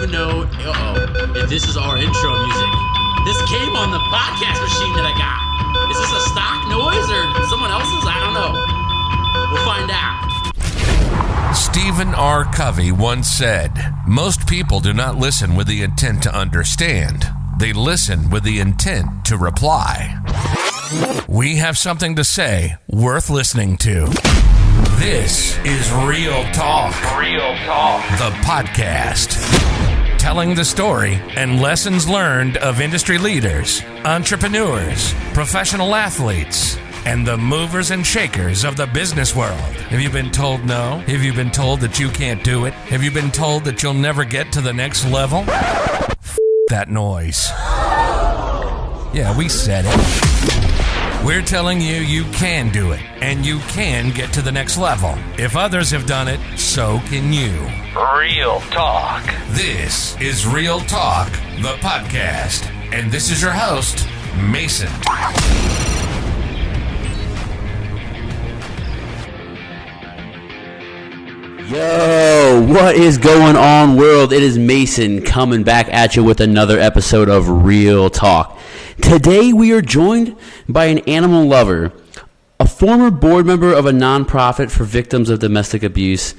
even know, if this is our intro music. This came on the podcast machine that I got. Is this a stock noise or someone else's? I don't know. We'll find out. Stephen R. Covey once said, "Most people do not listen with the intent to understand. They listen with the intent to reply." We have something to say worth listening to. This is Real Talk. Real Talk. The podcast. Telling the story and lessons learned of industry leaders, entrepreneurs, professional athletes, and the movers and shakers of the business world. Have you been told no? Have you been told that you can't do it? Have you been told that you'll never get to the next level? That noise. Yeah, we said it. We're telling you you can do it, and you can get to the next level. If others have done it, so can you. Real Talk. This is Real Talk, the podcast. And this is your host, Mason. Yo, what is going on, world? It is Mason coming back at you with another episode of Real Talk. Today we are joined by an animal lover, a former board member of a nonprofit for victims of domestic abuse,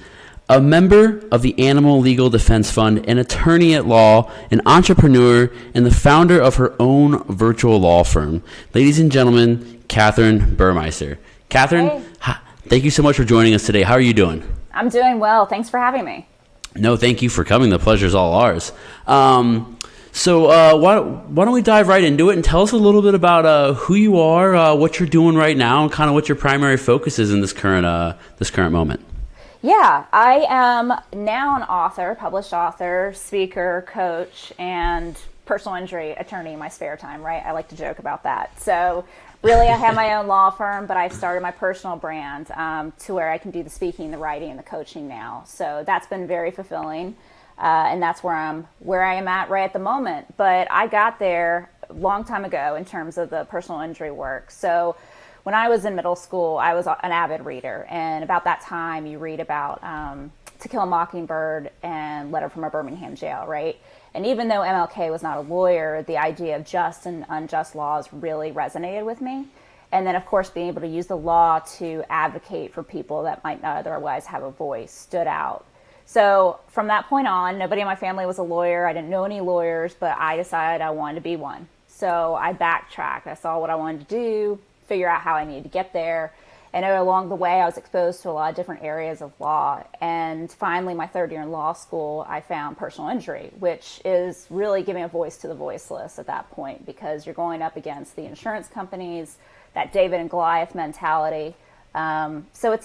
a member of the Animal Legal Defense Fund, an attorney at law, an entrepreneur, and the founder of her own virtual law firm. Ladies and gentlemen, Kathryn Burmeister. Kathryn, thank you so much for joining us today. How are you doing? I'm doing well. Thanks for having me. No, thank you for coming. The pleasure's all ours. So why don't we dive right into it and tell us a little bit about who you are, what you're doing right now, and kind of what your primary focus is in this current moment. Yeah, I am now an author, published author, speaker, coach, and personal injury attorney in my spare time, right? I like to joke about that. So really, I have my own law firm, but I've started my personal brand to where I can do the speaking, the writing, and the coaching now. So that's been very fulfilling. And that's where I am at right at the moment. But I got there a long time ago in terms of the personal injury work. So when I was in middle school, I was an avid reader. And about that time, you read about To Kill a Mockingbird and Letter from a Birmingham Jail, right? And even though MLK was not a lawyer, the idea of just and unjust laws really resonated with me. And then, of course, being able to use the law to advocate for people that might not otherwise have a voice stood out. So from that point on, nobody in my family was a lawyer. I didn't know any lawyers, but I decided I wanted to be one. So I backtracked. I saw what I wanted to do, figure out how I needed to get there. And along the way, I was exposed to a lot of different areas of law. And finally, my third year in law school, I found personal injury, which is really giving a voice to the voiceless at that point, because you're going up against the insurance companies, that David and Goliath mentality. So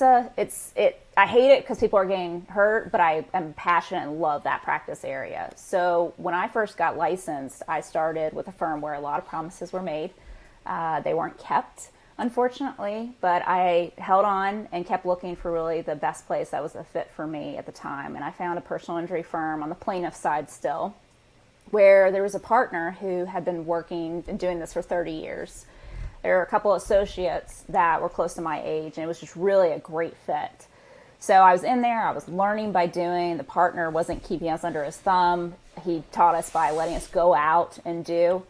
I hate it because people are getting hurt, but I am passionate and love that practice area. So when I first got licensed, I started with a firm where a lot of promises were made. They weren't kept, unfortunately, but I held on and kept looking for really the best place that was a fit for me at the time. And I found a personal injury firm on the plaintiff side still, where there was a partner who had been working and doing this for 30 years. There were a couple of associates that were close to my age, and it was just really a great fit. So I was in there, I was learning by doing. The partner wasn't keeping us under his thumb. He taught us by letting us go out and do.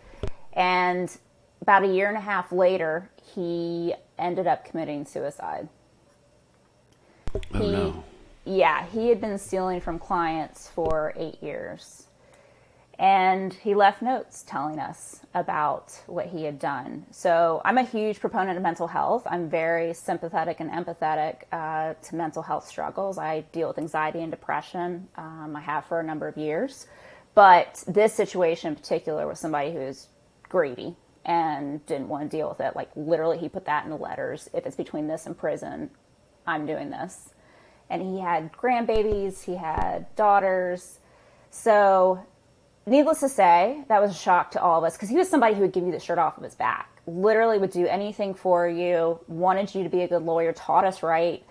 And about a year and a half later, he ended up committing suicide. No. Yeah, he had been stealing from clients for 8 years. And he left notes telling us about what he had done. So I'm a huge proponent of mental health. I'm very sympathetic and empathetic to mental health struggles. I deal with anxiety and depression. I have for a number of years. But this situation in particular was somebody who is greedy and didn't want to deal with it. Like literally he put that in the letters. If it's between this and prison, I'm doing this. And he had grandbabies, he had daughters. So needless to say, that was a shock to all of us because he was somebody who would give you the shirt off of his back, literally would do anything for you, wanted you to be a good lawyer, taught us right.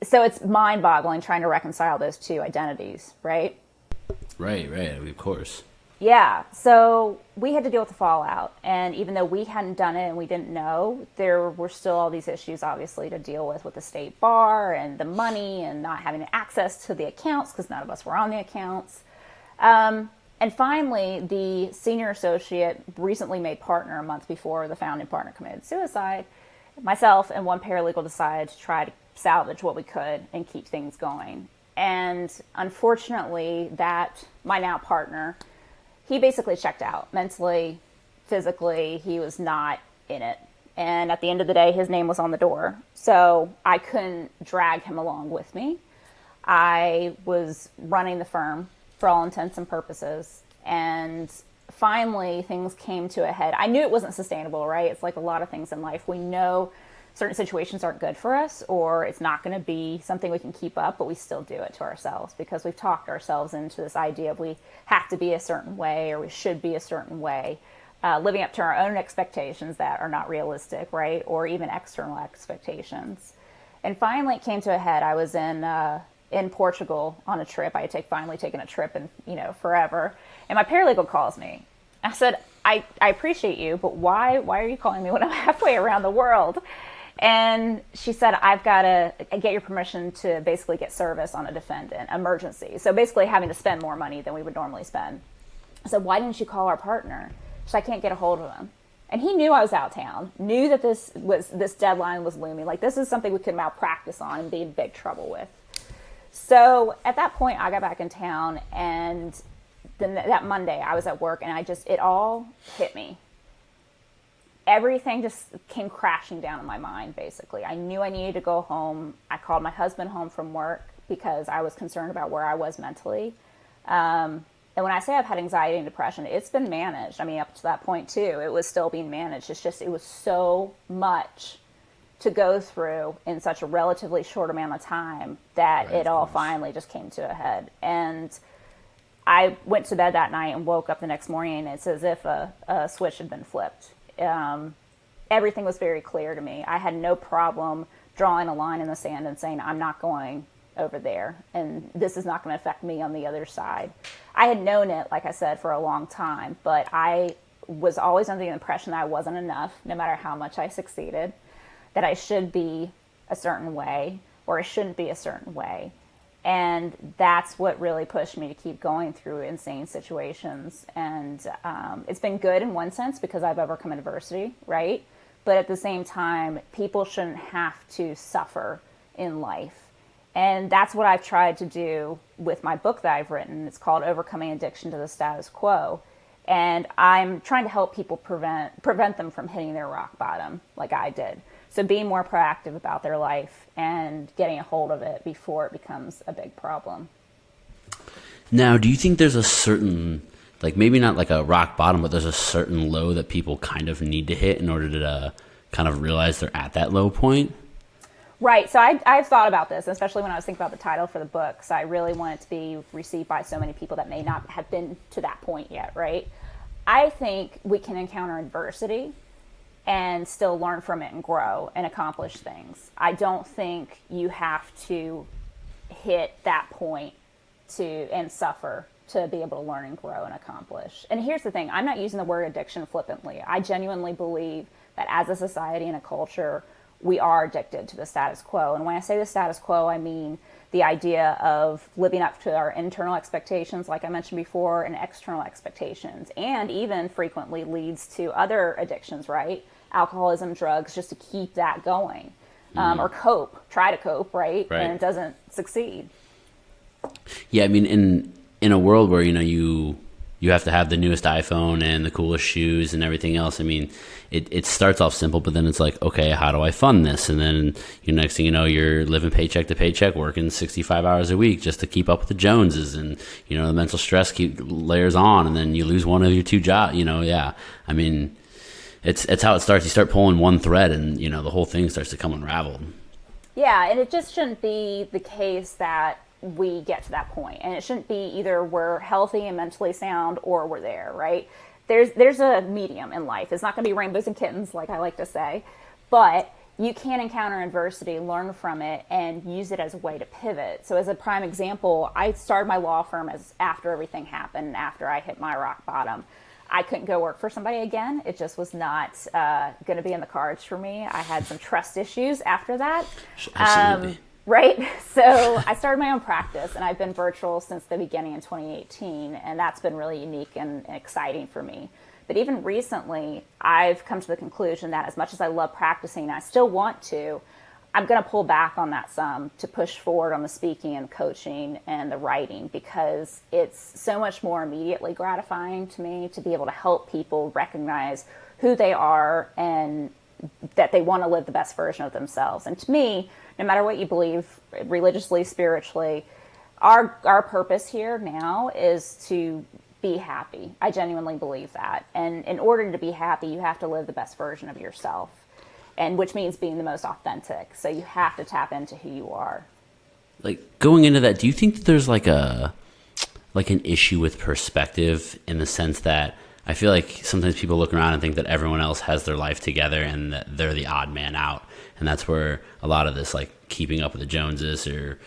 So it's mind-boggling trying to reconcile those two identities, right? Right, of course. Yeah, so we had to deal with the fallout. And even though we hadn't done it and we didn't know, there were still all these issues, obviously, to deal with the state bar and the money and not having access to the accounts because none of us were on the accounts. And finally, the senior associate, recently made partner a month before the founding partner committed suicide, myself and one paralegal decided to try to salvage what we could and keep things going. And unfortunately, my now partner, he basically checked out mentally, physically. He was not in it. And at the end of the day, his name was on the door. So I couldn't drag him along with me. I was running the firm for all intents and purposes. And finally, things came to a head. I knew it wasn't sustainable, right? It's like a lot of things in life. We know certain situations aren't good for us, or it's not going to be something we can keep up, but we still do it to ourselves because we've talked ourselves into this idea of we have to be a certain way or we should be a certain way, living up to our own expectations that are not realistic, right? Or even external expectations. And finally, it came to a head. I was in Portugal on a trip. I had finally taken a trip in, forever. And my paralegal calls me. I said, I appreciate you, but why are you calling me when I'm halfway around the world? And she said, I've got to get your permission to basically get service on a defendant, emergency. So basically having to spend more money than we would normally spend. I said, why didn't you call our partner? She said, I can't get a hold of him. And he knew I was out of town, knew that this deadline was looming. Like, this is something we could malpractice on and be in big trouble with. So at that point, I got back in town, and then that Monday I was at work, and it all hit me. Everything just came crashing down in my mind, basically. I knew I needed to go home. I called my husband home from work because I was concerned about where I was mentally. And when I say I've had anxiety and depression, it's been managed. I mean, up to that point, too, it was still being managed. It's just, it was so much to go through in such a relatively short amount of time that it all finally just came to a head. And I went to bed that night and woke up the next morning, and it's as if a switch had been flipped. Everything was very clear to me. I had no problem drawing a line in the sand and saying, I'm not going over there, and this is not going to affect me on the other side. I had known it, like I said, for a long time, but I was always under the impression that I wasn't enough, no matter how much I succeeded, that I should be a certain way or I shouldn't be a certain way. And that's what really pushed me to keep going through insane situations. And it's been good in one sense because I've overcome adversity, right? But at the same time, people shouldn't have to suffer in life. And that's what I've tried to do with my book that I've written. It's called Overcoming Addiction to the Status Quo. And I'm trying to help people prevent them from hitting their rock bottom like I did. So being more proactive about their life and getting a hold of it before it becomes a big problem. Now, do you think there's a certain, like maybe not like a rock bottom, but there's a certain low that people kind of need to hit in order to kind of realize they're at that low point? Right. So I've thought about this, especially when I was thinking about the title for the book. So I really want it to be received by so many people that may not have been to that point yet, right? I think we can encounter adversity and still learn from it and grow and accomplish things. I don't think you have to hit that point and suffer to be able to learn and grow and accomplish. And here's the thing, I'm not using the word addiction flippantly. I genuinely believe that as a society and a culture, we are addicted to the status quo. And when I say the status quo, I mean the idea of living up to our internal expectations, like I mentioned before, and external expectations, and even frequently leads to other addictions, right? Alcoholism, drugs, just to keep that going, or try to cope, right? And it doesn't succeed. Yeah, I mean, in a world where, you have to have the newest iPhone and the coolest shoes and everything else, I mean, it starts off simple, but then it's like, okay, how do I fund this? And then next thing you know, you're living paycheck to paycheck, working 65 hours a week just to keep up with the Joneses, and the mental stress layers on, and then you lose one of your two jobs. I mean, it's how it starts. You start pulling one thread, and the whole thing starts to come unraveled. Yeah, and it just shouldn't be the case that we get to that point, and it shouldn't be either we're healthy and mentally sound or we're there, right? There's a medium in life. It's not going to be rainbows and kittens, like I like to say, but you can encounter adversity, learn from it, and use it as a way to pivot. So as a prime example, I started my law firm after everything happened, after I hit my rock bottom. I couldn't go work for somebody again. It just was not going to be in the cards for me. I had some trust issues after that. Absolutely. right? So I started my own practice, and I've been virtual since the beginning in 2018, and that's been really unique and exciting for me. But even recently, I've come to the conclusion that as much as I love practicing, I still want to, I'm going to pull back on that some to push forward on the speaking and coaching and the writing, because it's so much more immediately gratifying to me to be able to help people recognize who they are and that they want to live the best version of themselves. And to me, no matter what you believe religiously, spiritually, our purpose here now is to be happy. I genuinely believe that. And in order to be happy, you have to live the best version of yourself, and which means being the most authentic. So you have to tap into who you are. Like, going into that, do you think that there's like an issue with perspective, in the sense that I feel like sometimes people look around and think that everyone else has their life together and that they're the odd man out. And that's where a lot of this, like, keeping up with the Joneses or,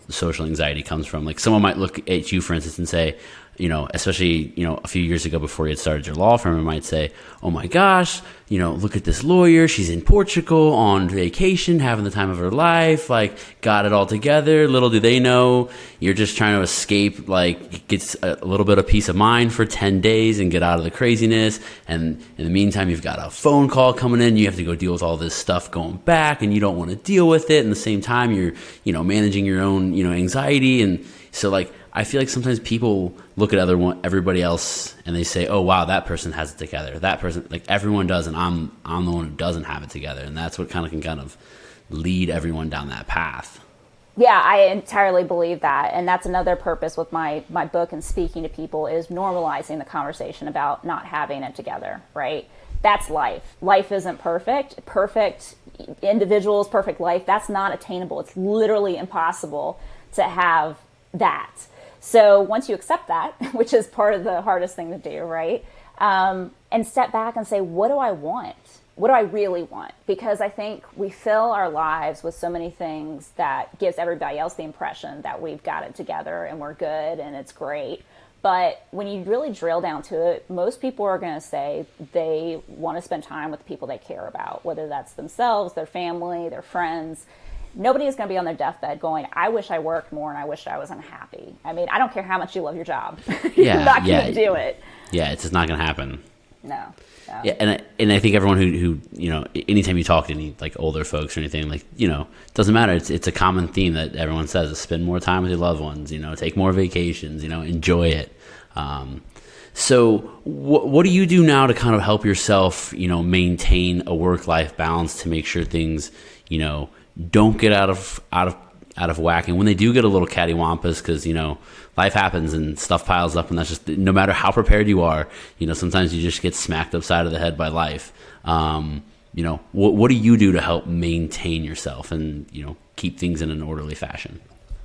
social anxiety comes from. Like, someone might look at you, for instance, and say, especially, a few years ago before you had started your law firm, it might say, oh my gosh, look at this lawyer. She's in Portugal on vacation, having the time of her life, like, got it all together. Little do they know you're just trying to escape, like, get a little bit of peace of mind for 10 days and get out of the craziness. And in the meantime, you've got a phone call coming in. You have to go deal with all this stuff going back, and you don't want to deal with it. And the same time, you're, managing your own, anxiety. And so, like, I feel like sometimes people look at everybody else and they say, oh, wow, that person has it together. That person, like, everyone does, and I'm the one who doesn't have it together. And that's what can kind of lead everyone down that path. Yeah, I entirely believe that. And that's another purpose with my book and speaking to people, is normalizing the conversation about not having it together, right? That's life. Life isn't perfect. Perfect individuals, perfect life, that's not attainable. It's literally impossible to have that. So once you accept that, which is part of the hardest thing to do, right? And step back and say, what do I want? What do I really want? Because I think we fill our lives with so many things that gives everybody else the impression that we've got it together and we're good and it's great. But when you really drill down to it, most people are going to say they want to spend time with the people they care about, whether that's themselves, their family, their friends. Nobody is going to be on their deathbed going, I wish I worked more and I wish I was unhappy. I mean, I don't care how much you love your job. You're not going to do it. Yeah, it's just not going to happen. No. Yeah, and I think everyone who anytime you talk to any, like, older folks or anything, like, it doesn't matter. It's a common theme that everyone says, is spend more time with your loved ones, take more vacations, enjoy it. So what do you do now to kind of help yourself, maintain a work-life balance, to make sure things, don't get out of whack? And when they do get a little cattywampus, because, life happens and stuff piles up, and that's just, no matter how prepared you are, sometimes you just get smacked upside of the head by life. What do you do to help maintain yourself and, keep things in an orderly fashion?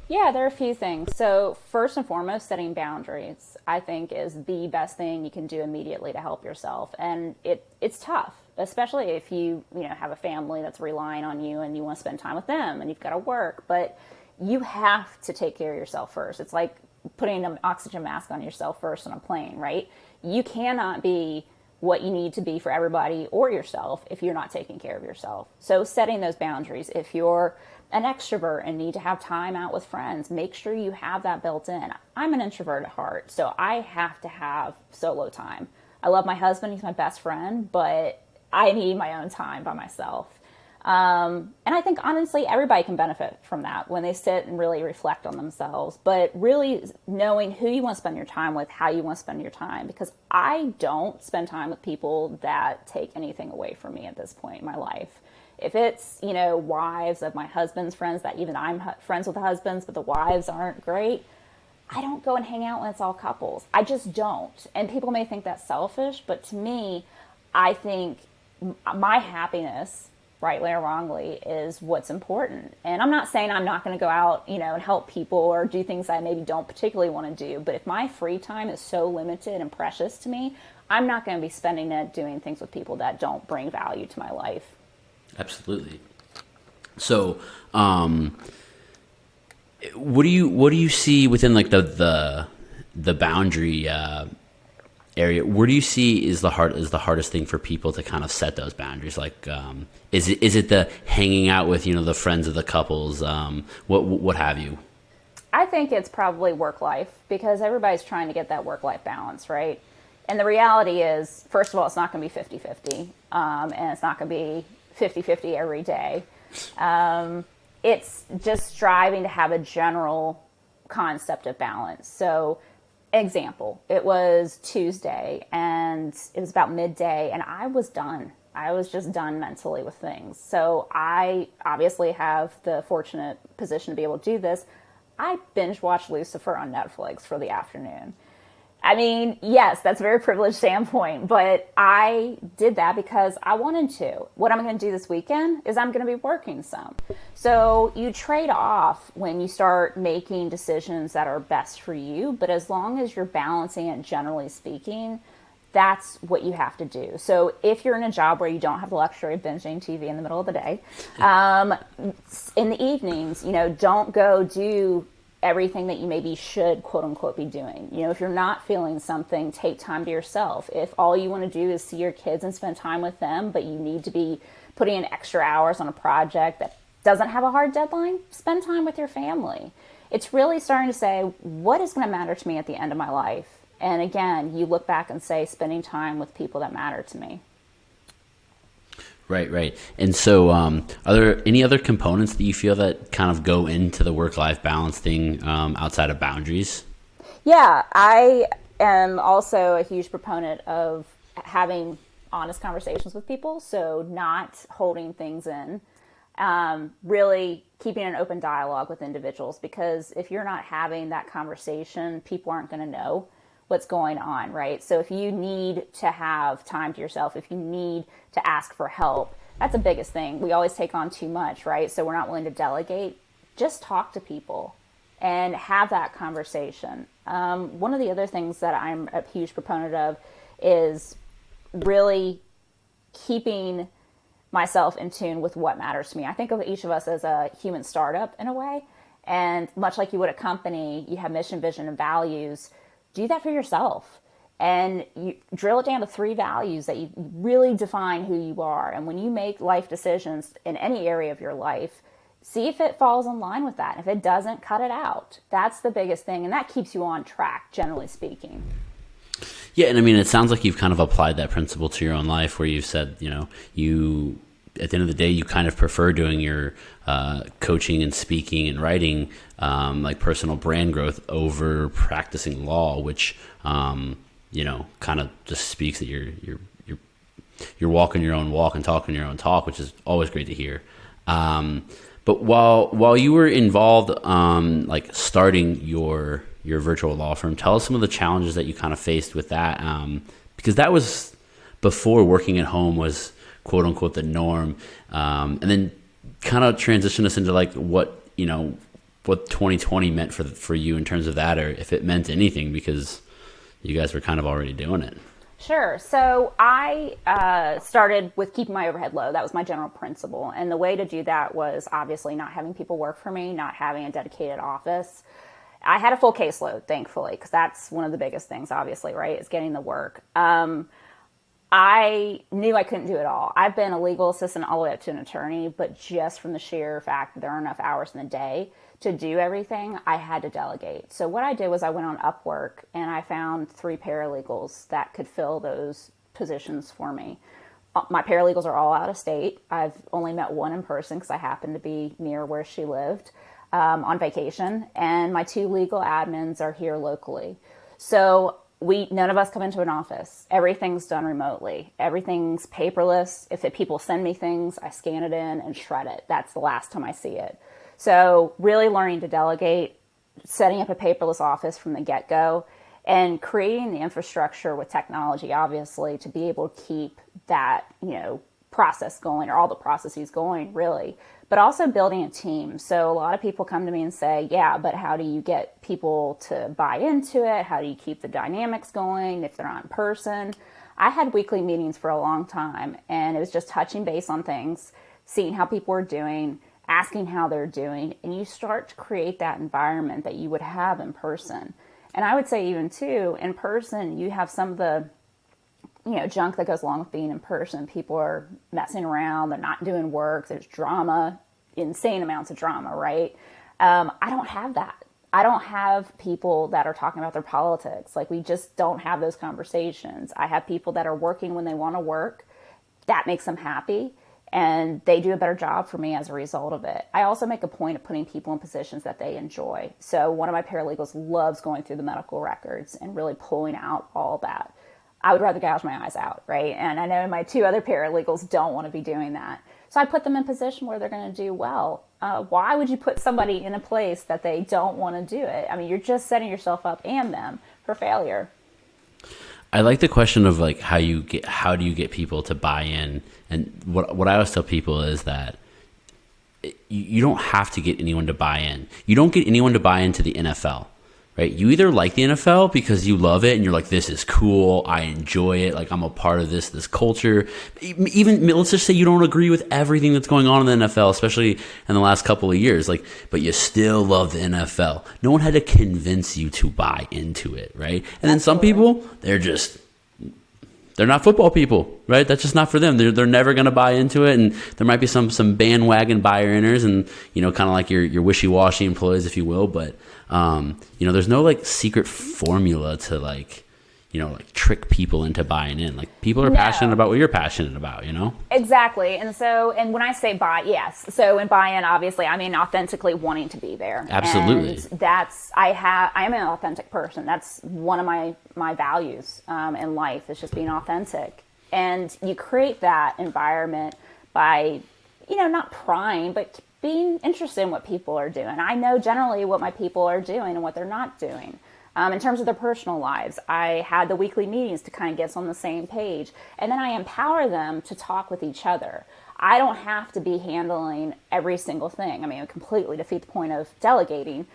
Yeah, there are a few things. So first and foremost, setting boundaries, I think, is the best thing you can do immediately to help yourself. And it's tough, especially if you have a family that's relying on you and you want to spend time with them and you've got to work. But you have to take care of yourself first. It's like putting an oxygen mask on yourself first on a plane, right? You cannot be what you need to be for everybody or yourself if you're not taking care of yourself. So setting those boundaries. If you're an extrovert and need to have time out with friends, make sure you have that built in. I'm an introvert at heart, so I have to have solo time. I love my husband, he's my best friend, but I need my own time by myself. And I think, honestly, everybody can benefit from that when they sit and really reflect on themselves, but really knowing who you want to spend your time with, how you want to spend your time, because I don't spend time with people that take anything away from me at this point in my life. If it's, wives of my husband's friends, that even I'm friends with the husbands, but the wives aren't great, I don't go and hang out when it's all couples. I just don't. And people may think that's selfish, but to me, I think my happiness, rightly or wrongly, is what's important. And I'm not saying I'm not going to go out, and help people or do things I maybe don't particularly want to do. But if my free time is so limited and precious to me, I'm not going to be spending it doing things with people that don't bring value to my life. Absolutely. So, what do you see within, like, the boundary area, where do you see is the hardest thing for people to kind of set those boundaries? Like, is it the hanging out with, the friends of the couples, what have you? I think it's probably work life, because everybody's trying to get that work life balance, right? And the reality is, first of all, it's not going to be 50-50, and it's not going to be 50-50 every day. It's just striving to have a general concept of balance. So, example, it was Tuesday and it was about midday and I was done. I was just done mentally with things. So I obviously have the fortunate position to be able to do this. I binge watched Lucifer on Netflix for the afternoon. I mean, yes, that's a very privileged standpoint, but I did that because I wanted to. What I'm going to do this weekend is I'm going to be working some. So you trade off when you start making decisions that are best for you, but as long as you're balancing it, generally speaking, that's what you have to do. So if you're in a job where you don't have the luxury of binging TV in the middle of the day, in the evenings, don't go do everything that you maybe should, quote unquote, be doing. If you're not feeling something, take time to yourself. If all you want to do is see your kids and spend time with them, but you need to be putting in extra hours on a project that doesn't have a hard deadline, spend time with your family. It's really starting to say, what is going to matter to me at the end of my life? And again, you look back and say, spending time with people that matter to me. Right. And so are there any other components that you feel that kind of go into the work-life balance thing outside of boundaries? Yeah, I am also a huge proponent of having honest conversations with people. So not holding things in, really keeping an open dialogue with individuals, because if you're not having that conversation, people aren't going to know what's going on, right? So if you need to have time to yourself, if you need to ask for help, that's the biggest thing. We always take on too much, right? So we're not willing to delegate. Just talk to people and have that conversation. One of the other things that I'm a huge proponent of is really keeping myself in tune with what matters to me. I think of each of us as a human startup in a way. And much like you would a company, you have mission, vision, and values. Do that for yourself, and you drill it down to 3 values that you really define who you are. And when you make life decisions in any area of your life, see if it falls in line with that. If it doesn't, cut it out. That's the biggest thing, and that keeps you on track, generally speaking. Yeah, and I mean, it sounds like you've kind of applied that principle to your own life, where you've said, you at the end of the day, you kind of prefer doing your coaching and speaking and writing, like personal brand growth, over practicing law, which kind of just speaks that you're walking your own walk and talking your own talk, which is always great to hear. But while you were involved, like starting your virtual law firm, tell us some of the challenges that you kind of faced with that, because that was before working at home was quote unquote the norm, and then kind of transition us into like what 2020 meant for you in terms of that, or if it meant anything, because you guys were kind of already doing it. Sure. So I started with keeping my overhead low. That was my general principle. And the way to do that was obviously not having people work for me, not having a dedicated office. I had a full caseload, thankfully, because that's one of the biggest things, obviously, right, is getting the work. I knew I couldn't do it all. I've been a legal assistant all the way up to an attorney, but just from the sheer fact that there aren't enough hours in the day to do everything, I had to delegate. So what I did was I went on Upwork and I found 3 paralegals that could fill those positions for me. My paralegals are all out of state. I've only met one in person because I happened to be near where she lived on vacation. And my 2 legal admins are here locally. So none of us come into an office. Everything's done remotely. Everything's paperless. If people send me things, I scan it in and shred it. That's the last time I see it. So really learning to delegate, setting up a paperless office from the get-go, and creating the infrastructure with technology, obviously, to be able to keep that, process going, or all the processes going, really, but also building a team. So a lot of people come to me and say, yeah, but how do you get people to buy into it? How do you keep the dynamics going if they're not in person? I had weekly meetings for a long time, and it was just touching base on things, seeing how people were doing, asking how they're doing, and you start to create that environment that you would have in person. And I would say even too, in person, you have some of the, junk that goes along with being in person. People are messing around. They're not doing work. There's drama, insane amounts of drama, right? I don't have that. I don't have people that are talking about their politics. Like, we just don't have those conversations. I have people that are working when they want to work. That makes them happy, and they do a better job for me as a result of it. I also make a point of putting people in positions that they enjoy. So one of my paralegals loves going through the medical records and really pulling out all that. I would rather gouge my eyes out, right? And I know my 2 other paralegals don't want to be doing that. So I put them in a position where they're going to do well. Why would you put somebody in a place that they don't want to do it? I mean, you're just setting yourself up and them for failure. I like the question of like how do you get people to buy in? And what I always tell people is that you don't have to get anyone to buy in. You don't get anyone to buy into the NFL, right? You either like the NFL because you love it and you're like, this is cool, I enjoy it, like I'm a part of this culture. Even let's just say you don't agree with everything that's going on in the NFL, especially in the last couple of years, like, but you still love the NFL. No one had to convince you to buy into it, right? And then some people, they're not football people, right? That's just not for them. They're never going to buy into it. And there might be some bandwagon buyer-inners and, kind of like your wishy-washy employees, if you will. But, there's no like secret formula to like trick people into buying in. Like, people are passionate about what you're passionate about, Exactly. And when I say buy, yes. So in buy-in, obviously, I mean authentically wanting to be there. Absolutely. And I am an authentic person. That's one of my values in life, is just being authentic. And you create that environment by, not prying, but being interested in what people are doing. I know generally what my people are doing and what they're not doing. In terms of their personal lives, I had the weekly meetings to kind of get us on the same page. And then I empower them to talk with each other. I don't have to be handling every single thing. I mean, it would completely defeat the point of delegating.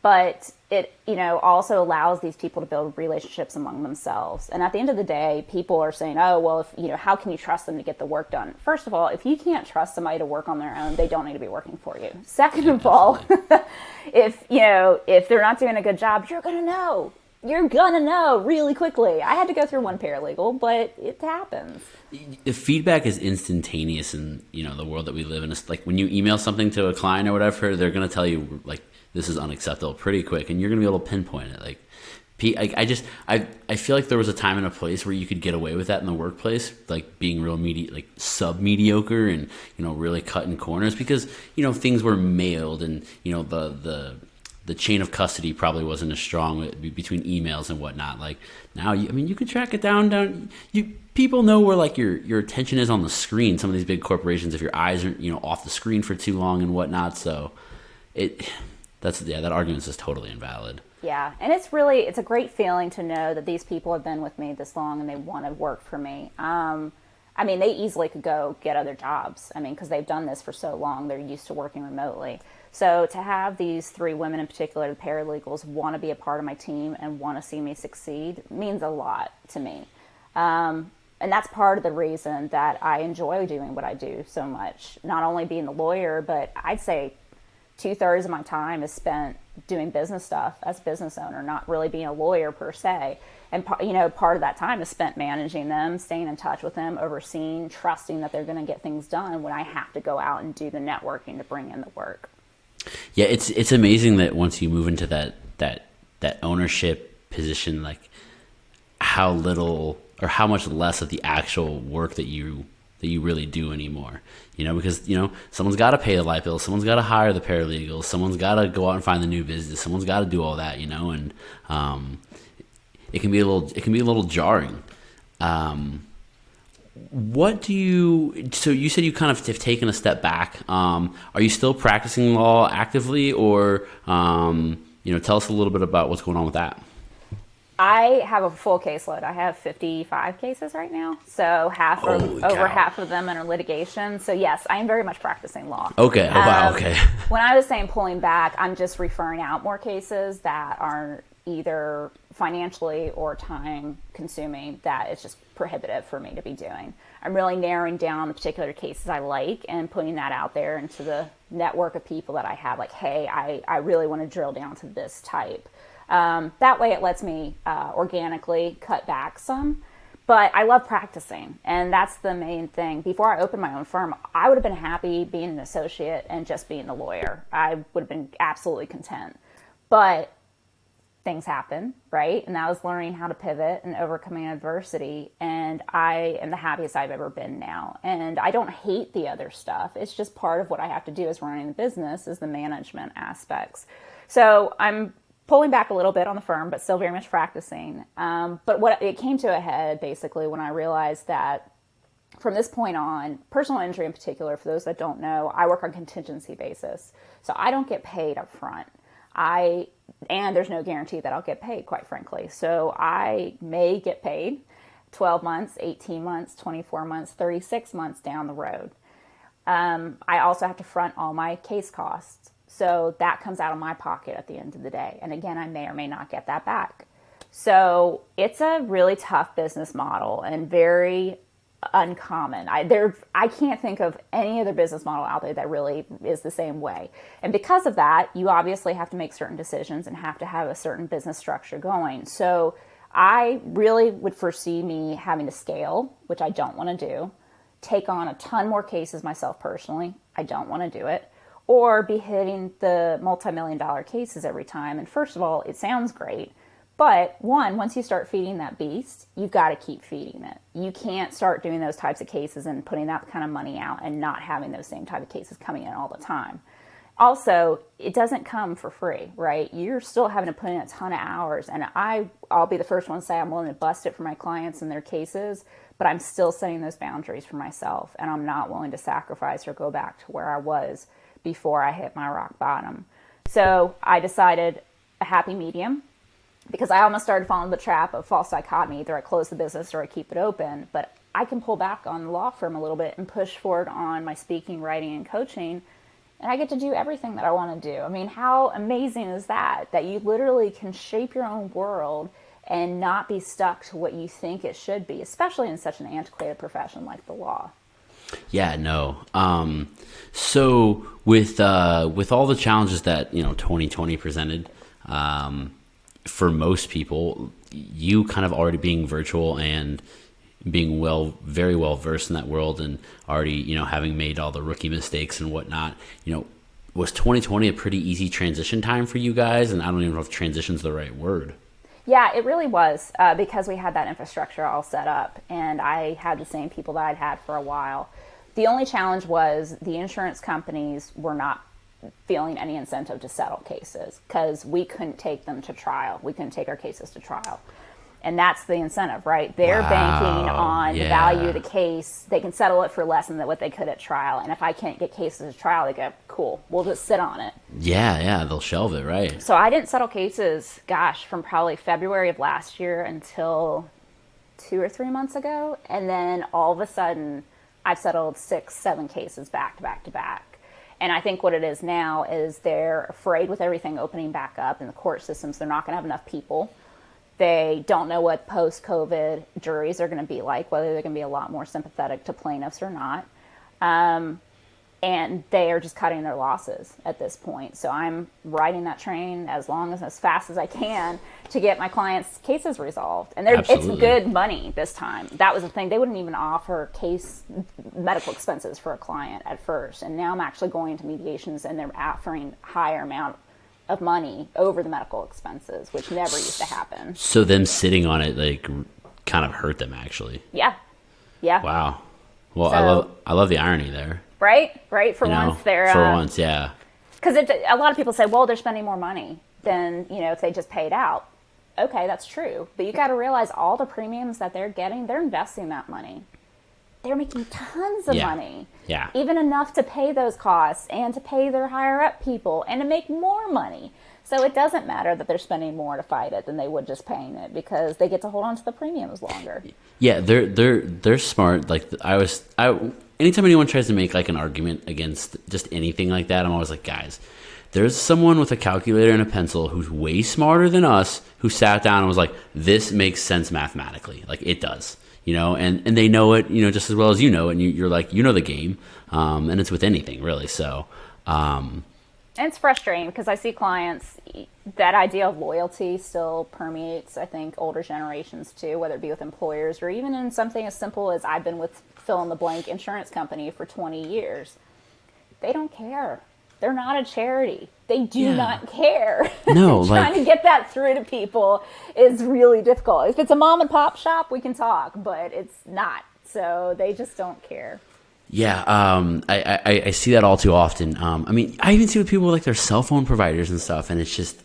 But it, also allows these people to build relationships among themselves. And at the end of the day, people are saying, oh, well, how can you trust them to get the work done? First of all, if you can't trust somebody to work on their own, they don't need to be working for you. Second of all, if they're not doing a good job, you're going to know. You're going to know really quickly. I had to go through one paralegal, but it happens. The feedback is instantaneous in, the world that we live in. It's like when you email something to a client or whatever, they're going to tell you, like, this is unacceptable pretty quick, and you're going to be able to pinpoint it. Like, I feel like there was a time and a place where you could get away with that in the workplace, like being real sub-mediocre and, really cutting corners because, things were mailed and, the chain of custody probably wasn't as strong between emails and whatnot. Like, now, you could track it down. People know where, like, your attention is on the screen. Some of these big corporations, if your eyes are, off the screen for too long and whatnot. So that argument is just totally invalid. Yeah, and it's a great feeling to know that these people have been with me this long and they want to work for me. They easily could go get other jobs. Because they've done this for so long, they're used to working remotely. So to have these 3 women in particular, the paralegals, want to be a part of my team and want to see me succeed means a lot to me. And that's part of the reason that I enjoy doing what I do so much. Not only being the lawyer, but I'd say 2/3 of my time is spent doing business stuff as a business owner, not really being a lawyer per se. And, part of that time is spent managing them, staying in touch with them, overseeing, trusting that they're going to get things done when I have to go out and do the networking to bring in the work. Yeah, it's amazing that once you move into that ownership position, like how little or how much less of the actual work that you really do anymore. Because someone's got to pay the light bill, someone's got to hire the paralegals, someone's got to go out and find the new business, someone's got to do all that. And it can be a little jarring. So you said you kind of have taken a step back. Are you still practicing law actively, or tell us a little bit about what's going on with that? I have a full caseload. I have 55 cases right now, so half of them are litigation. So yes, I am very much practicing law. Okay. Oh, wow. Okay. When I was saying pulling back, I'm just referring out more cases that are either financially or time consuming that it's just prohibitive for me to be doing. I'm really narrowing down the particular cases I like and putting that out there into the network of people that I have, like, hey, I really want to drill down to this type. That way it lets me organically cut back some. But I love practicing, and that's the main thing. Before I opened my own firm, I would have been happy being an associate and just being a lawyer. I would have been absolutely content. But things happen, right? And that was learning how to pivot and overcoming adversity. And I am the happiest I've ever been now. And I don't hate the other stuff. It's just part of what I have to do as running the business is the management aspects. So I'm pulling back a little bit on the firm, but still very much practicing. But what it came to a head basically when I realized that from this point on, personal injury in particular, for those that don't know, I work on contingency basis. So I don't get paid up front. And there's no guarantee that I'll get paid, quite frankly. So I may get paid 12 months, 18 months, 24 months, 36 months down the road. I also have to front all my case costs. So that comes out of my pocket at the end of the day. And again, I may or may not get that back. So it's a really tough business model and very uncommon. I can't think of any other business model out there that really is the same way. And because of that, you obviously have to make certain decisions and have to have a certain business structure going. So I really would foresee me having to scale, which I don't want to do, take on a ton more cases myself personally. I don't want to do it. Or be hitting the multi-million-dollar cases every time. And first of all, it sounds great. But once you start feeding that beast, you've got to keep feeding it. You can't start doing those types of cases and putting that kind of money out and not having those same type of cases coming in all the time. Also, it doesn't come for free, right? You're still having to put in a ton of hours. And I'll be the first one to say I'm willing to bust it for my clients and their cases, but I'm still setting those boundaries for myself. And I'm not willing to sacrifice or go back to where I was before I hit my rock bottom. So I decided a happy medium, because I almost started falling the trap of false dichotomy. Either I close the business or I keep it open. But I can pull back on the law firm a little bit and push forward on my speaking, writing, and coaching. And I get to do everything that I want to do. I mean, how amazing is that? That you literally can shape your own world and not be stuck to what you think it should be, especially in such an antiquated profession like the law. Yeah, no. So with all the challenges that 2020 presented, for most people, you kind of already being virtual and being very well versed in that world, and already having made all the rookie mistakes and whatnot, was 2020 a pretty easy transition time for you guys? And I don't even know if transition's the right word. Yeah, it really was, because we had that infrastructure all set up, and I had the same people that I'd had for a while. The only challenge was the insurance companies were not feeling any incentive to settle cases because we couldn't take them to trial. We couldn't take our cases to trial. And that's the incentive, right? They're banking on the value of the case. They can settle it for less than what they could at trial. And if I can't get cases to trial, they go, cool, we'll just sit on it. Yeah, they'll shelve it, right? So I didn't settle cases, from probably February of last year until 2 or 3 months ago. And then all of a sudden, I've settled 6, 7 cases back to back to back. And I think what it is now is they're afraid with everything opening back up in the court systems, they're not going to have enough people. They don't know what post-COVID juries are going to be like, whether they're going to be a lot more sympathetic to plaintiffs or not. And they are just cutting their losses at this point. So I'm riding that train as fast as I can to get my clients' cases resolved. And it's good money this time. That was the thing. They wouldn't even offer medical expenses for a client at first. And now I'm actually going to mediations and they're offering higher amount of money over the medical expenses, which never used to happen. So them sitting on it kind of hurt them, actually. Yeah. Wow. Well, so, I love the irony there. Right. For once, yeah. Because a lot of people say, well, they're spending more money than if they just paid out. Okay, that's true, but you got to realize all the premiums that they're getting, they're investing that money. They're making tons of money. Yeah. Even enough to pay those costs and to pay their higher up people and to make more money. So it doesn't matter that they're spending more to fight it than they would just paying it because they get to hold on to the premiums longer. Yeah, they're smart. Anytime anyone tries to make an argument against just anything like that, I'm always like, guys, there's someone with a calculator and a pencil who's way smarter than us who sat down and was like, this makes sense mathematically. It does. And they know it, just as well as you know it, and you're like, the game, and it's with anything really. So, And it's frustrating because I see clients, that idea of loyalty still permeates, I think, older generations too, whether it be with employers or even in something as simple as I've been with fill in the blank insurance company for 20 years. They don't care. They're not a charity. They do not care. No, Trying to get that through to people is really difficult. If it's a mom and pop shop, we can talk, but it's not. So they just don't care. Yeah, I see that all too often. I mean, I even see with people with like their cell phone providers and stuff, and it's just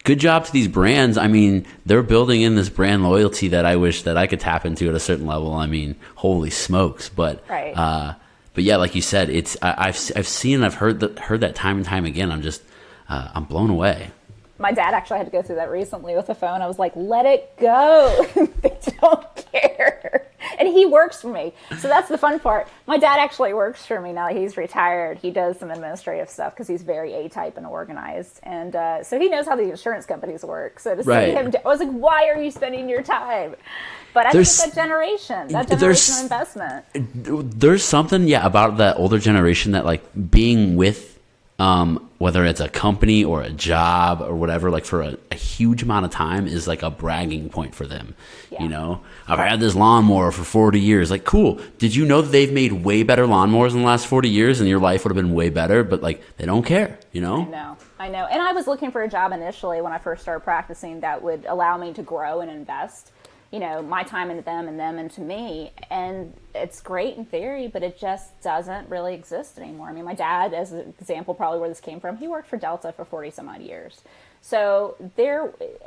good job to these brands. I mean, they're building in this brand loyalty that I wish that I could tap into at a certain level. I mean, holy smokes! But yeah, like you said, it's I've seen and I've heard that time and time again. I'm blown away. My dad actually had to go through that recently with the phone. I was like, let it go. They don't care. And he works for me. So that's the fun part. My dad actually works for me now that he's retired. He does some administrative stuff because he's very A-type and organized. And so he knows how the insurance companies work. So to see him, I was like, why are you spending your time? But I think it's that generation of investment. There's something, about that older generation that like being with whether it's a company or a job or whatever, like for a huge amount of time is like a bragging point for them. Yeah. You know, I've had this lawnmower for 40 years. Like, cool. Did you know that they've made way better lawnmowers in the last 40 years and your life would have been way better? But like, they don't care, you know? I know. And I was looking for a job initially when I first started practicing that would allow me to grow and invest, you know, my time into them and them into me. And it's great in theory, but it just doesn't really exist anymore. I mean, my dad, as an example, probably where this came from, he worked for Delta for 40 some odd years. So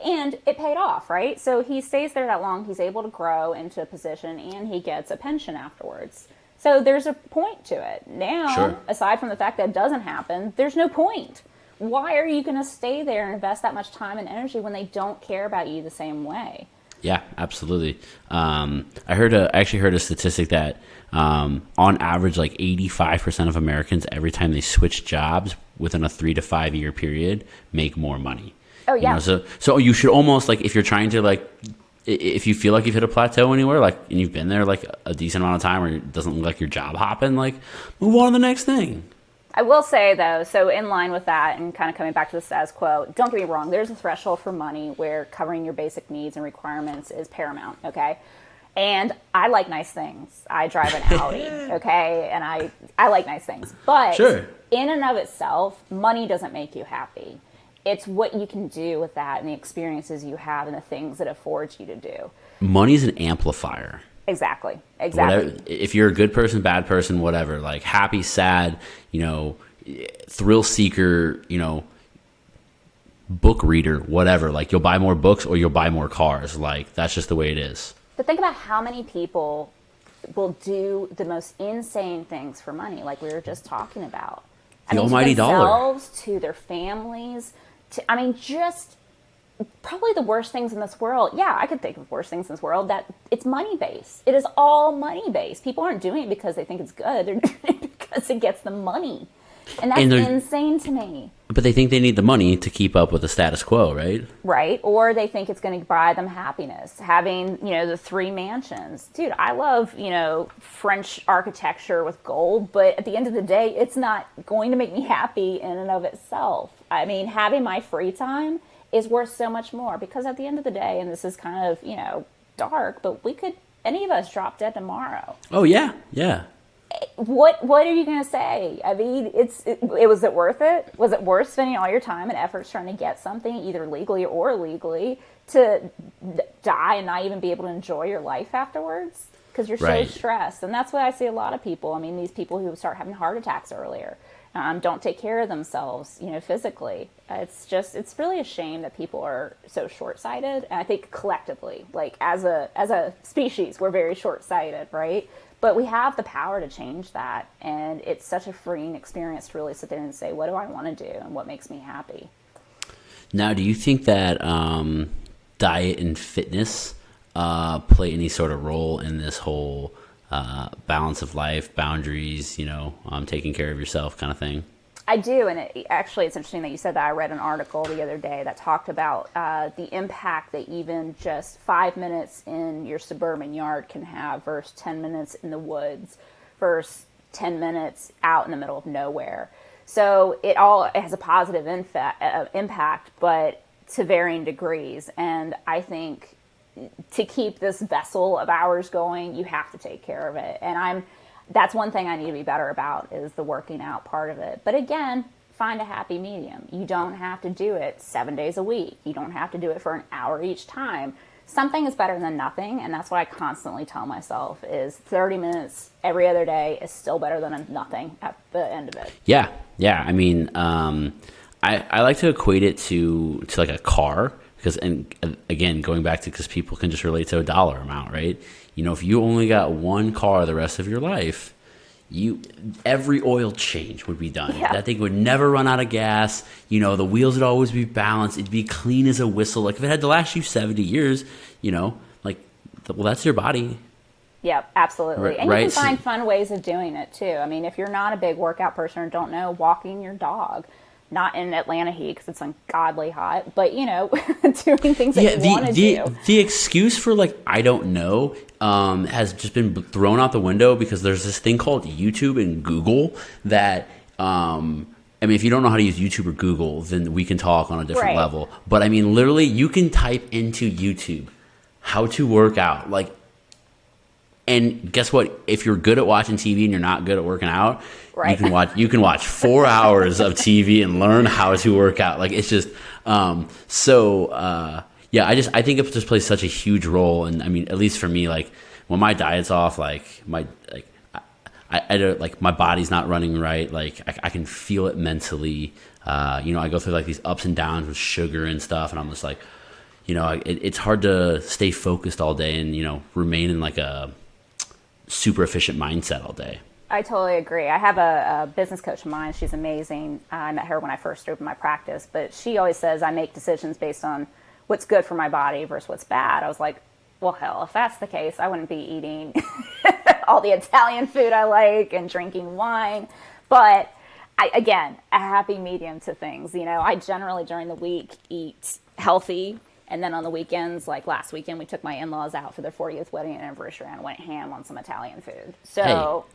and it paid off, right? So he stays there that long, he's able to grow into a position and he gets a pension afterwards. So there's a point to it. Now, aside from the fact that it doesn't happen, there's no point. Why are you going to stay there and invest that much time and energy when they don't care about you the same way? Yeah, absolutely. I actually heard a statistic that on average, like 85% of Americans, every time they switch jobs within a 3 to 5 year period, make more money. Oh yeah. You know, so you should almost like if you're trying to like, if you feel like you've hit a plateau anywhere, like and you've been there like a decent amount of time, or it doesn't look like you're job hopping, like move on to the next thing. I will say, though, so in line with that and kind of coming back to the status quo, don't get me wrong, there's a threshold for money where covering your basic needs and requirements is paramount, okay? And I like nice things. I drive an Audi, okay? And I like nice things. But in and of itself, money doesn't make you happy. It's what you can do with that and the experiences you have and the things it affords you to do. Money's an amplifier. Exactly. Whatever, if you're a good person, bad person, whatever, like happy, sad, you know, thrill seeker, you know, book reader, whatever, like you'll buy more books or you'll buy more cars. Like that's just the way it is. But think about how many people will do the most insane things for money, like we were just talking about. The almighty dollar. To themselves, to their families, just probably the worst things in this world. Yeah, I could think of worse things in this world. That it's money based. It is all money based. People aren't doing it because they think it's good. They're doing it because it gets them money, and that's insane to me. But they think they need the money to keep up with the status quo, right? Right, or they think it's going to buy them happiness. Having the 3 mansions, dude. I love French architecture with gold, but at the end of the day, it's not going to make me happy in and of itself. I mean, having my free time is worth so much more, because at the end of the day, and this is kind of, dark, but any of us drop dead tomorrow. Oh, yeah. What are you going to say? I mean, was it worth it? Was it worth spending all your time and efforts trying to get something, either legally or illegally, to die and not even be able to enjoy your life afterwards? Because you're so stressed. And that's what I see a lot of people. I mean, these people who start having heart attacks earlier. Don't take care of themselves, physically. It's really a shame that people are so short-sighted. And I think collectively, like as a species, we're very short-sighted, right? But we have the power to change that. And it's such a freeing experience to really sit there and say, what do I want to do and what makes me happy? Now, do you think that diet and fitness play any sort of role in this whole balance of life, boundaries, taking care of yourself kind of thing? I do, and it's interesting that you said that. I read an article the other day that talked about the impact that even just 5 minutes in your suburban yard can have versus 10 minutes in the woods versus 10 minutes out in the middle of nowhere. So it has a positive impact, but to varying degrees. And I think to keep this vessel of ours going, you have to take care of it. And that's one thing I need to be better about, is the working out part of it. But again, find a happy medium. You don't have to do it 7 days a week. You don't have to do it for an hour each time. Something is better than nothing, and that's what I constantly tell myself, is 30 minutes every other day is still better than nothing at the end of it. Yeah. I mean, I like to equate it to like a car, because, and again, going back to, because people can just relate to a dollar amount, right? You know, if you only got one car the rest of your life, every oil change would be done. Yeah. That thing would never run out of gas. You know, the wheels would always be balanced. It'd be clean as a whistle. Like if it had to last you 70 years, you know, like, well, that's your body. Yep, absolutely. And right? You can find fun ways of doing it too. I mean, if you're not a big workout person or don't know, walking your dog, not in Atlanta heat because it's ungodly hot, but you know, doing things that you want to do. The excuse for like, I don't know, has just been thrown out the window, because there's this thing called YouTube and Google that, I mean, if you don't know how to use YouTube or Google, then we can talk on a different level. But I mean, literally, you can type into YouTube how to work out, like, and guess what? If you're good at watching TV and you're not good at working out, you can watch 4 hours of TV and learn how to work out. Like, it's just yeah. I think it just plays such a huge role. And I mean, at least for me, like when my diet's off, like I don't, like my body's not running right. Like I can feel it mentally. You know, I go through like these ups and downs with sugar and stuff, and I'm just like, you know, it's hard to stay focused all day and, you know, remain in like a super efficient mindset all day. I totally agree. I have a business coach of mine. She's amazing. I met her when I first opened my practice, but she always says I make decisions based on what's good for my body versus what's bad. I was like, well, hell, if that's the case, I wouldn't be eating all the Italian food I like and drinking wine. But again, a happy medium to things. You know, I generally during the week eat healthy. And then on the weekends, like last weekend, we took my in-laws out for their 40th wedding anniversary and went ham on some Italian food. So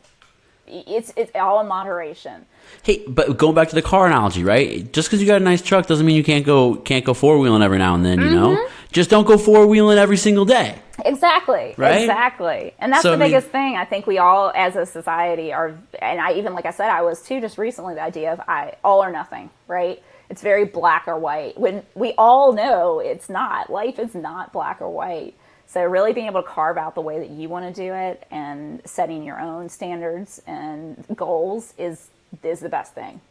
it's all in moderation. Hey, but going back to the car analogy, right? Just because you got a nice truck doesn't mean you can't go four-wheeling every now and then, you know? Just don't go four-wheeling every single day. Exactly. Right? Exactly. And that's the biggest thing. I think we all, as a society, are, and I even, like I said, I was too just recently, the idea of all or nothing, right? It's very black or white, when we all know it's not. Life is not black or white. So really being able to carve out the way that you want to do it and setting your own standards and goals is the best thing.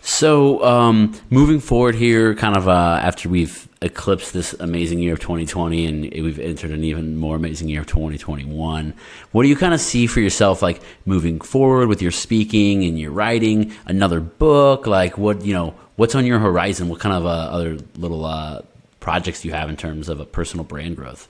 So moving forward here, kind of after we've eclipsed this amazing year of 2020 and we've entered an even more amazing year of 2021, what do you kind of see for yourself, like moving forward with your speaking and your writing, another book, like what's on your horizon? What kind of other little projects do you have in terms of a personal brand growth?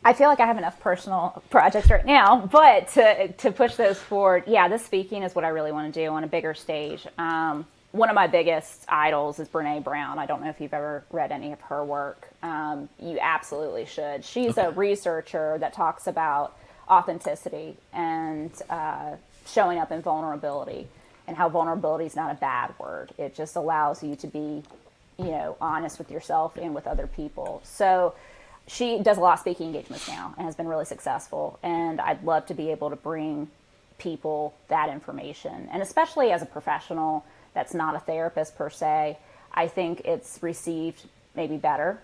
I feel like I have enough personal projects right now, but to push those forward, this speaking is what I really want to do on a bigger stage. One of my biggest idols is Brené Brown. I don't know if you've ever read any of her work. You absolutely should. She's a researcher that talks about authenticity and showing up in vulnerability, and how vulnerability is not a bad word. It just allows you to be, honest with yourself and with other people. So she does a lot of speaking engagements now and has been really successful. And I'd love to be able to bring people that information. And especially as a professional that's not a therapist per se, I think it's received maybe better.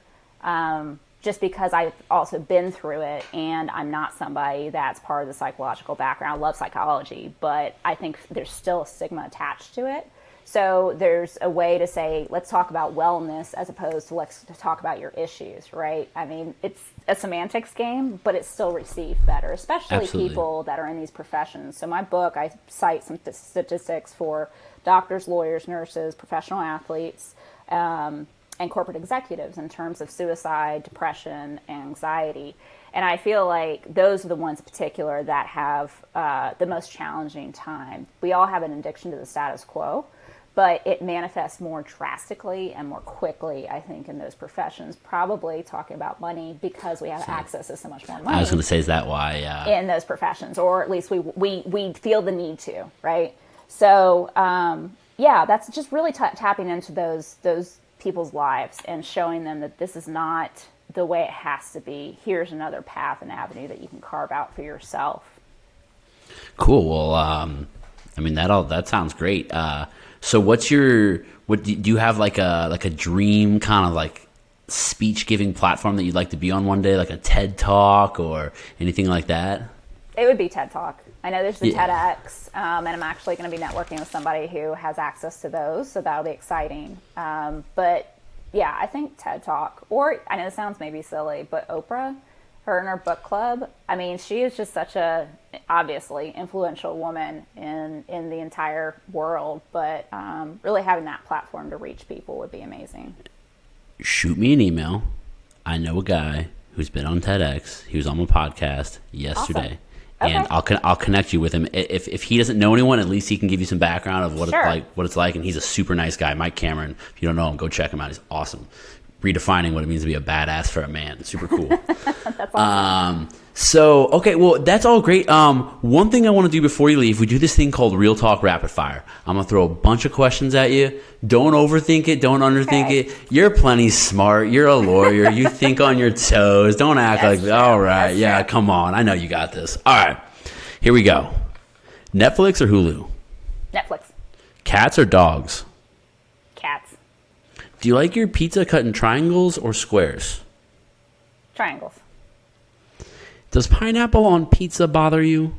Just because I've also been through it, and I'm not somebody that's part of the psychological background. I love psychology, but I think there's still a stigma attached to it. So there's a way to say, let's talk about wellness as opposed to let's talk about your issues, right? I mean, it's a semantics game, but it's still received better, especially Absolutely. People that are in these professions. So my book, I cite some statistics for doctors, lawyers, nurses, professional athletes, and corporate executives in terms of suicide, depression, anxiety. And I feel like those are the ones in particular that have the most challenging time. We all have an addiction to the status quo, but it manifests more drastically and more quickly, I think, in those professions. Probably talking about money, because we have access to so much more money. I was going to say, is that why? In those professions, or at least we feel the need to, right? So, yeah, that's just really tapping into those people's lives and showing them that this is not the way it has to be. Here's another path and avenue that you can carve out for yourself. Cool. Well, I mean, that sounds great. So what do you have like a dream kind of like speech giving platform that you'd like to be on one day, like a TED Talk or anything like that? It would be TED Talk. I know there's the TEDx, and I'm actually going to be networking with somebody who has access to those, so that'll be exciting. But yeah, I think TED Talk, or I know it sounds maybe silly, but Oprah, her and her book club, I mean, she is just such a, obviously, influential woman in the entire world, but really having that platform to reach people would be amazing. Shoot me an email. I know a guy who's been on TEDx. He was on my podcast yesterday. Awesome. Okay. And I'll connect you with him. If he doesn't know anyone, at least he can give you some background of what it's like. And he's a super nice guy, Mike Cameron. If you don't know him, go check him out. He's awesome. Redefining what it means to be a badass for a man. Super cool. That's awesome. So, okay, well, that's all great. One thing I want to do before you leave, we do this thing called Real Talk Rapid Fire. I'm going to throw a bunch of questions at you. Don't overthink it. Don't underthink it. You're plenty smart. You're a lawyer. You think on your toes. Don't act like, all right, yeah, come on. I know you got this. All right, here we go. Netflix or Hulu? Netflix. Cats or dogs? Cats. Do you like your pizza cut in triangles or squares? Triangles. Does pineapple on pizza bother you?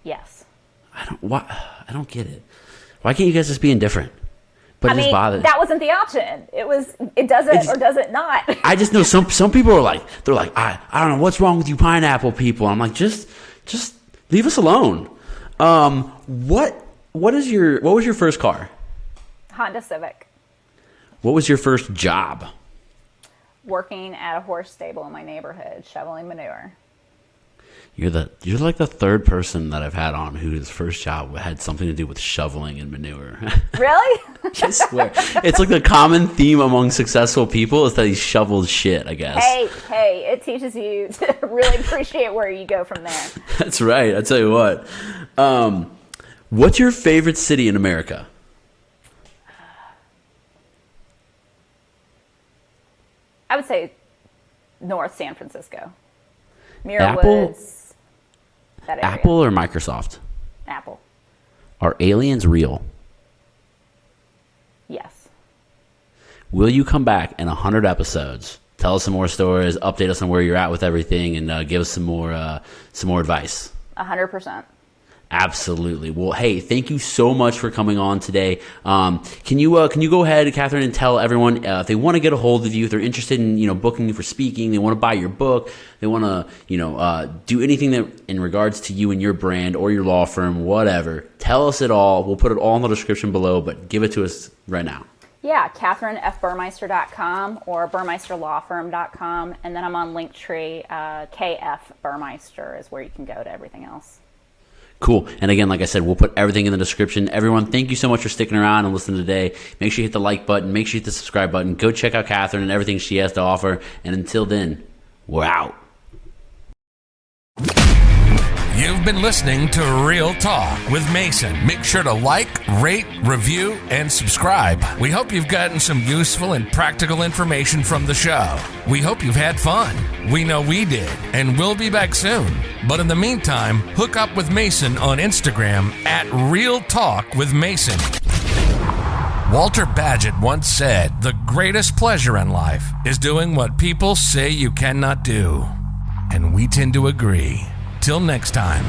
Yes. I don't get it. Why can't you guys just be indifferent? But just bother. That wasn't the option. It does it or does it not? I just know some people are like, I don't know what's wrong with you pineapple people. I'm like, just leave us alone. What was your first car? Honda Civic. What was your first job? Working at a horse stable in my neighborhood, shoveling manure. You're like the third person that I've had on whose first job had something to do with shoveling and manure. Really? I swear. It's like the common theme among successful people is that he shovels shit, I guess. Hey, it teaches you to really appreciate where you go from there. That's right. I tell you what. What's your favorite city in America? I would say North San Francisco. Muir Apple? Woods. That area. Apple or Microsoft? Apple. Are aliens real? Yes. Will you come back in 100 episodes, tell us some more stories, update us on where you're at with everything, and give us some more advice? 100%. Absolutely. Well, hey, thank you so much for coming on today. Can you go ahead, Kathryn, and tell everyone if they want to get a hold of you, if they're interested in booking you for speaking, they want to buy your book, they want to do anything that in regards to you and your brand or your law firm, whatever. Tell us it all. We'll put it all in the description below, but give it to us right now. Yeah, KathrynFBurmeister.com or BurmeisterLawFirm.com, and then I'm on Linktree. KF Burmeister is where you can go to everything else. Cool. And again, like I said, we'll put everything in the description. Everyone, thank you so much for sticking around and listening today. Make sure you hit the like button. Make sure you hit the subscribe button. Go check out Kathryn and everything she has to offer. And until then, we're out. You've been listening to Real Talk with Mason. Make sure to like, rate, review, and subscribe. We hope you've gotten some useful and practical information from the show. We hope you've had fun. We know we did, and we'll be back soon. But in the meantime, hook up with Mason on Instagram at Real Talk with Mason. Walter Badgett once said, "The greatest pleasure in life is doing what people say you cannot do." And we tend to agree. Till next time.